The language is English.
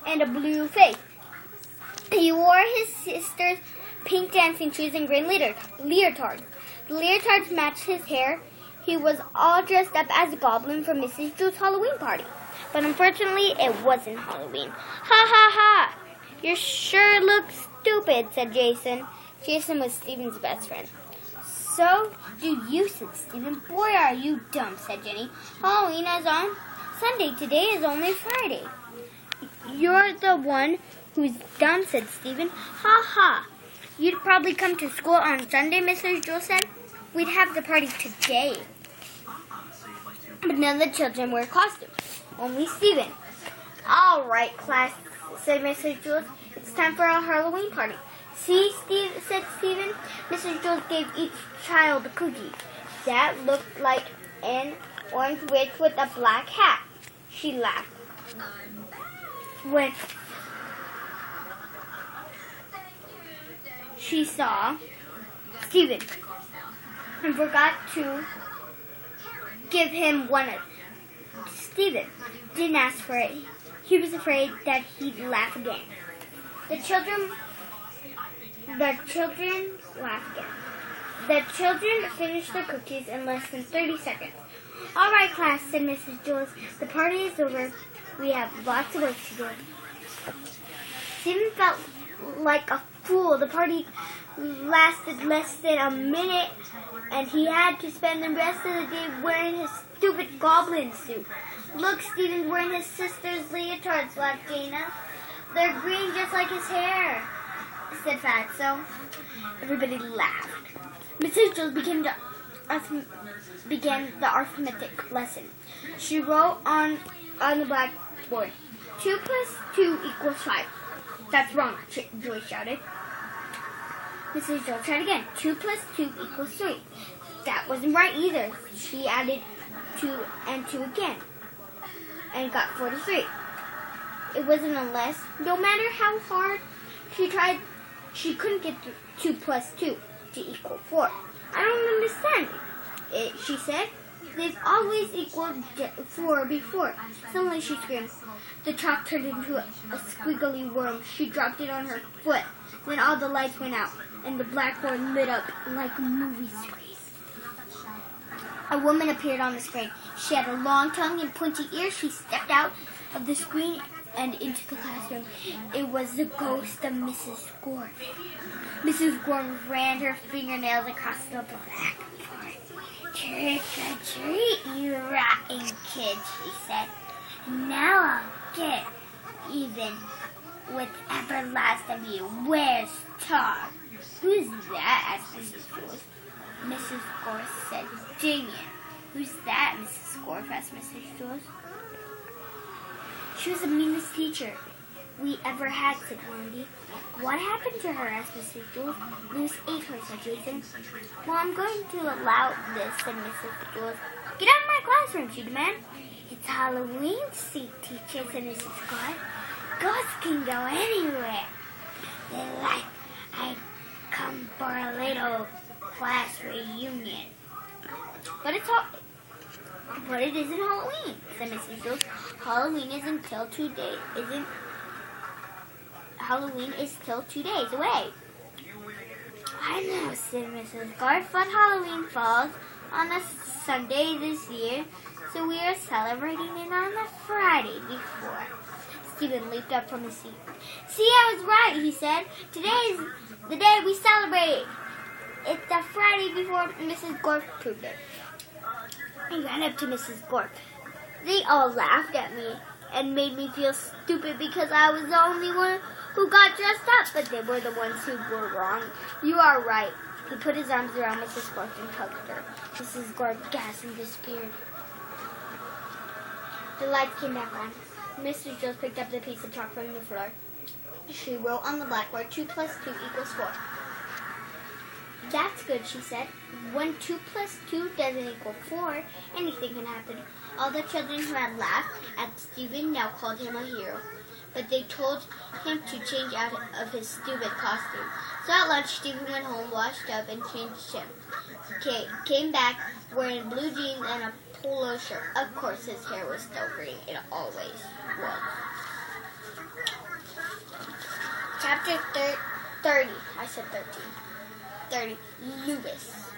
and a blue face. He wore his sister's pink dancing shoes and green leotard. The leotards matched his hair. He was all dressed up as a goblin for Mrs. Jules' Halloween party. But unfortunately, it wasn't Halloween. Ha ha ha! You sure look stupid, said Jason. Jason was Stephen's best friend. So do you, said Stephen. Boy, are you dumb, said Jenny. Halloween is on Sunday. Today is only Friday. You're the one who's dumb, said Stephen. Ha ha! You'd probably come to school on Sunday, Mrs. Jules said. We'd have the party today. But none of the children wear costumes. Only Stephen. All right, class, said Mrs. Jules. It's time for our Halloween party. See, Steve, said Stephen. Mrs. Jules gave each child a cookie. That looked like an orange witch with a black hat. She laughed. When she saw Stephen and forgot to give him one of Stephen didn't ask for it. He was afraid that he'd laugh again. The children laughed again. The children finished their cookies in less than 30 seconds. All right, class, said Mrs. Jules. The party is over. We have lots of work to do. Stephen felt like a fool. The party lasted less than a minute, and he had to spend the rest of the day wearing his stupid goblin suit. Look, Stephen's wearing his sister's leotards, laughed Dana. They're green just like his hair, said Fatso. Everybody laughed. Mrs. Jules began the arithmetic lesson. She wrote on the blackboard, 2 plus 2 equals 5. That's wrong, Joyce shouted. Mrs. Jules tried again. 2 plus 2 equals 3. That wasn't right either. She added 2 and 2 again and got 43. It wasn't unless, no matter how hard she tried, she couldn't get 2 plus 2 to equal 4. I don't understand it, she said. They've always equaled 4 before. Suddenly she screamed. The chalk turned into a squiggly worm. She dropped it on her foot. Then all the lights went out, and the blackboard lit up like a movie screen. A woman appeared on the screen. She had a long tongue and pointy ears. She stepped out of the screen and into the classroom. It was the ghost of Mrs. Gorm. Mrs. Gorm ran her fingernails across the blackboard. Trick or treat, you rotten kid, she said. Now I'll get even with every last of you. Where's Todd? Who's that? asked Mrs. Jules. Mrs. Gorm said, Damien. Who's that? Mrs. Gorm asked Mrs. Jules. She was the meanest teacher we ever had, said Wendy. What happened to her? asked Mrs. Jules. Loose ate her, said Jason. Well, I'm going to allow this, said Mrs. Jules. Get out of my classroom, she demanded. It's Halloween, teacher, said Mrs. Gorm. Ghosts can go anywhere. They're like, I come for a little class reunion. But it isn't Halloween, said Mrs. Jules. Halloween is till 2 days away. I know, said Mrs. Garth, but Halloween falls on a Sunday this year, so we are celebrating it on the Friday before. Stephen leaped up from his seat. See, I was right, he said. Today's the day we celebrate. It's the Friday before. Mrs. Gorf proved it. He ran up to Mrs. Gorf. They all laughed at me and made me feel stupid because I was the only one who got dressed up, but they were the ones who were wrong. You are right. He put his arms around Mrs. Gorf and hugged her. Mrs. Gorf gasped and disappeared. The lights came back on. Mrs. Jules picked up the piece of chalk from the floor. She wrote on the blackboard, 2 plus 2 equals 4. That's good, she said. When 2 plus 2 doesn't equal 4, anything can happen. All the children who had laughed at Stephen now called him a hero. But they told him to change out of his stupid costume. So at lunch, Stephen went home, washed up, and changed him. Came back wearing blue jeans and a polo shirt. Of course, his hair was still green. It always was. Mr. 30. I said 13. 30. Lewis.